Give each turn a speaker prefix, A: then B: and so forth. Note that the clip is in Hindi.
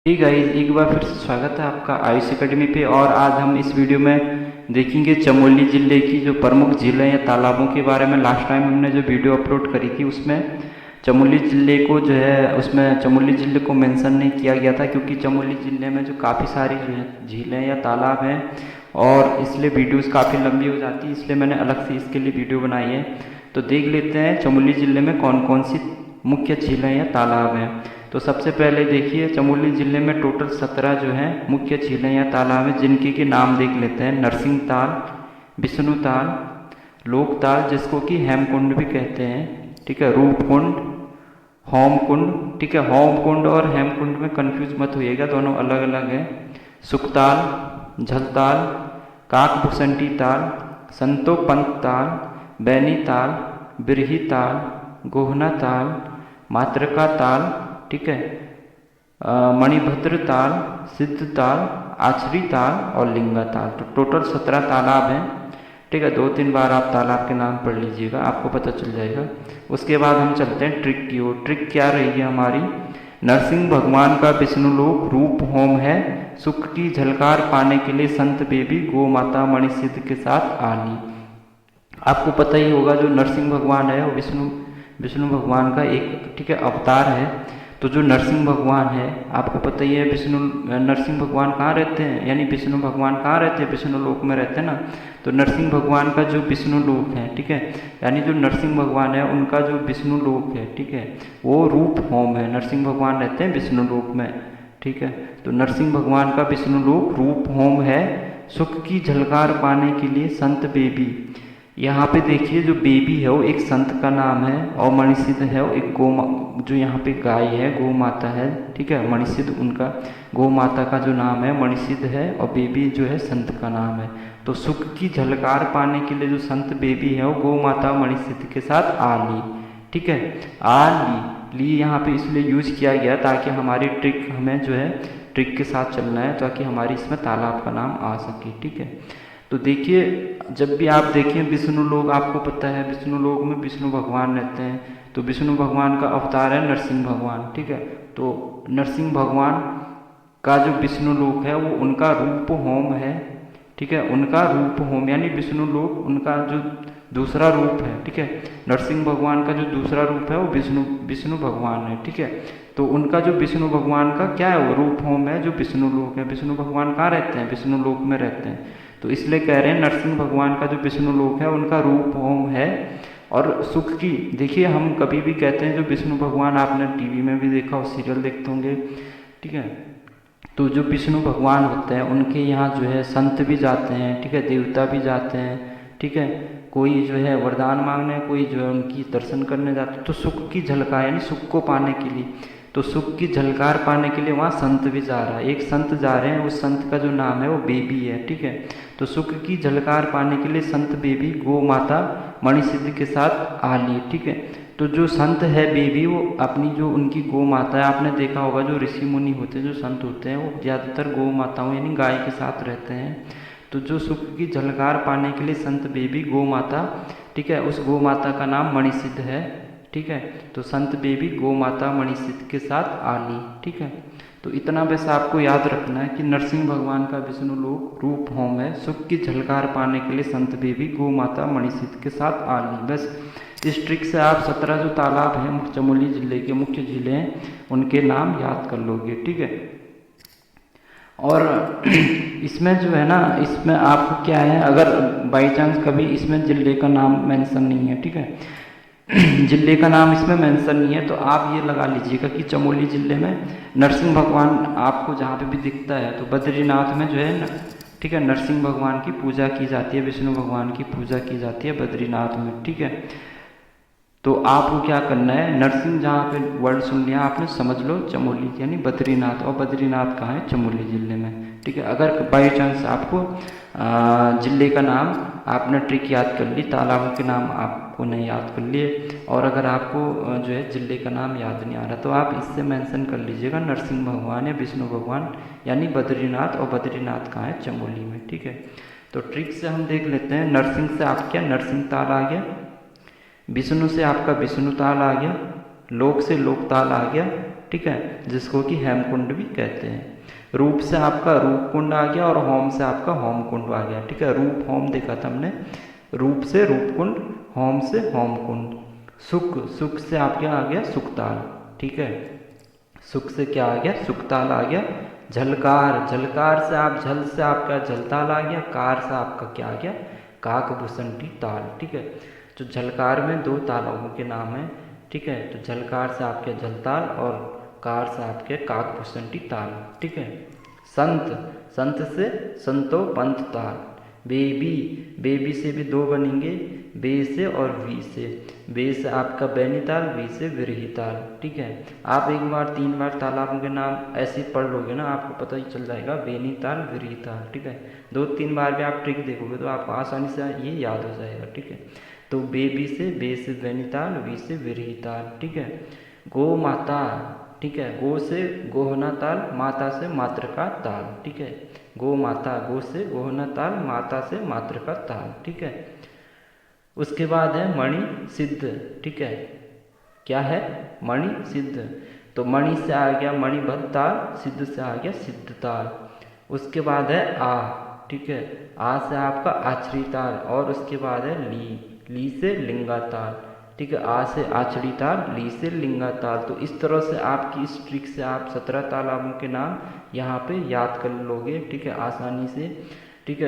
A: जी गाइस, एक बार फिर से स्वागत है आपका आयुष एकेडमी पे। और आज हम इस वीडियो में देखेंगे चमोली ज़िले की जो प्रमुख झीलें या तालाबों के बारे में। लास्ट टाइम हमने जो वीडियो अपलोड करी थी उसमें चमोली ज़िले को जो है उसमें चमोली ज़िले को मेंशन नहीं किया गया था, क्योंकि चमोली ज़िले में जो काफ़ी सारी जो है झीलें या तालाब हैं और इसलिए वीडियोस काफ़ी लंबी हो जाती है, इसलिए मैंने अलग से इसके लिए वीडियो बनाई है। तो देख लेते हैं चमोली ज़िले में कौन कौन सी मुख्य झीलें या तालाब हैं। तो सबसे पहले देखिए, चमोली ज़िले में टोटल 17 जो हैं मुख्य झीलें या तालाब हैं, जिनके के नाम देख लेते हैं। नरसिंह ताल, विष्णु ताल, लोकताल जिसको कि हेमकुंड भी कहते हैं, ठीक है, रूपकुंड, होमकुंड, ठीक है। होमकुंड और हेमकुंड में कंफ्यूज मत होइएगा, दोनों अलग अलग हैं। सुखताल, झलताल, काकभूषंटी ताल, संतोपंत ताल, बैनी ताल, बिरही ताल, गोहना ताल, मातृका ताल, ठीक है, मणिभद्र ताल, सिद्ध ताल, आचरी ताल और लिंगा ताल। तो टोटल 17 तालाब हैं, ठीक है। 2-3 बार आप तालाब के नाम पढ़ लीजिएगा, आपको पता चल जाएगा। उसके बाद हम चलते हैं ट्रिक की ओर। ट्रिक क्या रहेगी हमारी? नरसिंह भगवान का विष्णुलोक रूप होम है, सुख की झलकार पाने के लिए संत बेबी गौ माता मणिसिद्ध के साथ आनी। आपको पता ही होगा जो नरसिंह भगवान है वो विष्णु भगवान का एक, ठीक है, अवतार है। तो जो नरसिंह भगवान है, आपको पता ही है नरसिंह भगवान कहाँ रहते हैं, यानी विष्णु भगवान कहाँ रहते हैं? विष्णु लोक में रहते हैं ना। तो नरसिंह भगवान का जो विष्णु लोक है, ठीक है, यानी जो नरसिंह भगवान है उनका जो विष्णु लोक है, ठीक है, वो रूप होम है। नरसिंह भगवान रहते हैं विष्णु लोक में, ठीक है। तो नरसिंह भगवान का विष्णु लोक रूप होम है, सुख की झलकार पाने के लिए संत बेबी। यहाँ पे देखिए जो बेबी है वो एक संत का नाम है और मणिसिद्ध है वो एक जो यहाँ पे गाय है गौ माता है, ठीक है। मणिसिद्ध उनका गौ माता का जो नाम है मणिसिद्ध है और बेबी जो है संत का नाम है। तो सुख की झलकार पाने के लिए जो संत बेबी है वो गौ माता मणिसिद्ध के साथ आ ली, ठीक है। ली यहाँ पे इसलिए यूज किया गया ताकि हमारी ट्रिक हमें जो है ट्रिक के साथ चलना है, ताकि हमारी इसमें तालाब का नाम आ सके, ठीक है। तो देखिए जब भी आप देखें विष्णु लोक, आपको पता है विष्णु लोक में विष्णु भगवान रहते हैं। तो विष्णु भगवान का अवतार है नरसिंह भगवान, ठीक है। तो नरसिंह भगवान का जो विष्णु लोक है वो उनका रूप होम है, ठीक है। उनका रूप होम यानी विष्णु लोक उनका जो दूसरा रूप है, ठीक है। नरसिंह भगवान का जो दूसरा रूप है वो विष्णु भगवान है, ठीक है। तो उनका जो विष्णु भगवान का क्या है, वो रूप होम है जो विष्णु लोक है। विष्णु भगवान कहाँ रहते हैं? विष्णु लोक में रहते हैं। तो इसलिए कह रहे हैं नरसिंह भगवान का जो विष्णु लोक है उनका रूप होम है। और सुख की, देखिए हम कभी भी कहते हैं जो विष्णु भगवान, आपने टीवी में भी देखा हो, सीरियल देखते होंगे, ठीक है। तो जो विष्णु भगवान होते हैं उनके यहाँ जो है संत भी जाते हैं, ठीक है, देवता भी जाते हैं, ठीक है। कोई जो है वरदान मांगने, कोई जो है उनकी दर्शन करने जाते हैं। तो सुख की झलकार यानी सुख को पाने के लिए, तो सुख की झलकार पाने के लिए वहाँ संत भी जा रहा है, एक संत जा रहे हैं। उस संत का जो नाम है वो बेबी है, ठीक है। तो सुख की झलकार पाने के लिए संत बेबी गौ माता मणिसिद्ध के साथ आ ली, ठीक है। तो जो संत है बेबी वो अपनी जो उनकी गौ माता है, आपने देखा होगा जो ऋषि मुनि होते हैं, जो संत होते हैं वो ज़्यादातर गौ माताओं यानी गाय के साथ रहते हैं। तो जो सुख की झलकार पाने के लिए संत बेबी गौ माता, ठीक है, उस गौ माता का नाम मणिसिद्ध है, ठीक है। तो संत बेबी गौ माता मणिसिद्ध के साथ आ ली, ठीक है। तो इतना बस आपको याद रखना है कि नरसिंह भगवान का विष्णु लोक रूप होम है, सुख की झलकार पाने के लिए संत बेबी गौ माता मणिसिद्ध के साथ आ ली। बस इस ट्रिक से आप 17 जो तालाब हैं चमोली ज़िले के मुख्य ज़िले हैं उनके नाम याद कर लोगे, ठीक है। और इसमें जो है ना, इसमें आपको क्या है, अगर बाई चांस कभी इसमें ज़िले का नाम मेंशन नहीं है, ठीक है, ज़िले का नाम इसमें मेंशन नहीं है, तो आप ये लगा लीजिएगा कि चमोली ज़िले में नरसिंह भगवान आपको जहाँ पे भी दिखता है, तो बद्रीनाथ में जो है, ठीक है, नरसिंह भगवान की पूजा की जाती है, विष्णु भगवान की पूजा की जाती है बद्रीनाथ में, ठीक है। तो आपको क्या करना है, नरसिंह जहाँ पे वर्ड सुन लिया आपने, समझ लो चमोली यानी बद्रीनाथ, और बद्रीनाथ कहाँ है? चमोली ज़िले में, ठीक है। अगर बाई चांस आपको ज़िले का नाम आपने ट्रिक याद कर ली, तालाबों के नाम आपको नहीं याद कर लिए, और अगर आपको जो है ज़िले का नाम याद नहीं आ रहा, तो आप इससे मेंशन कर लीजिएगा नरसिंह भगवान या विष्णु भगवान यानी बद्रीनाथ, और बद्रीनाथ कहाँ है? चमोली में, ठीक है। तो ट्रिक से हम देख लेते हैं, नरसिंह से आप क्या नरसिंह ताल आ गया, विष्णु से आपका विष्णु ताल आ गया, लोक से लोक ताल आ गया, ठीक है, जिसको कि हेमकुंड भी कहते हैं। रूप से आपका रूप कुंड आ गया और होम से आपका होम कुंड आ गया, ठीक है। रूप होम देखा था हमने, रूप से रूप कुंड, होम से होम कुंड। सुख, सुख से आपके आ गया सुखताल, ठीक है। सुख से क्या आ गया, सुखताल आ गया। झलकार, झलकार से आप झल से आपका झलताल आ गया, कार से आपका क्या आ गया, काकभूषणी ताल, ठीक है। तो झलकार में 2 तालाबों के नाम है, ठीक है। तो झलकार से आपके झलताल और कार से आपके काकभूषणी ताल, ठीक है। संत, संत से संतो पंत ताल। बेबी, बेबी से भी 2 बनेंगे, बे से और वी से। बे से आपका बैनीताल, वी से विरही ताल, ठीक है। आप 1 बार 3 बार तालाबों के नाम ऐसे ही पढ़ लोगे ना, आपको पता ही चल जाएगा, बेनीताल, विरही ताल, ठीक है। 2-3 बार भी आप ट्रिक देखोगे तो आपको आसानी से ये याद हो जाएगा, ठीक है। तो बेबी से, बे से बैनीताल, वी से विरही ताल, ठीक है। गो माता, ठीक है। गो से गोहना ताल, माता से मातृका ताल, ठीक है। गो माता, गो से गोहना ताल, माता से मातृका ताल, ठीक है। उसके बाद है मणि सिद्ध, ठीक है। क्या है, मणि सिद्ध। तो मणि से आ गया मणिबद्ध ताल, सिद्ध से आ गया सिद्ध ताल। उसके बाद है आ, ठीक है। आ से आपका आछड़ी ताल और उसके बाद है ली से लिंगा ताल, ठीक है। आ से आछड़ी ताल, ली से लिंगा ताल। तो इस तरह से आपकी इस ट्रिक से आप 17 तालाबों के नाम यहाँ पे याद कर लोगे, ठीक है, आसानी से, ठीक है।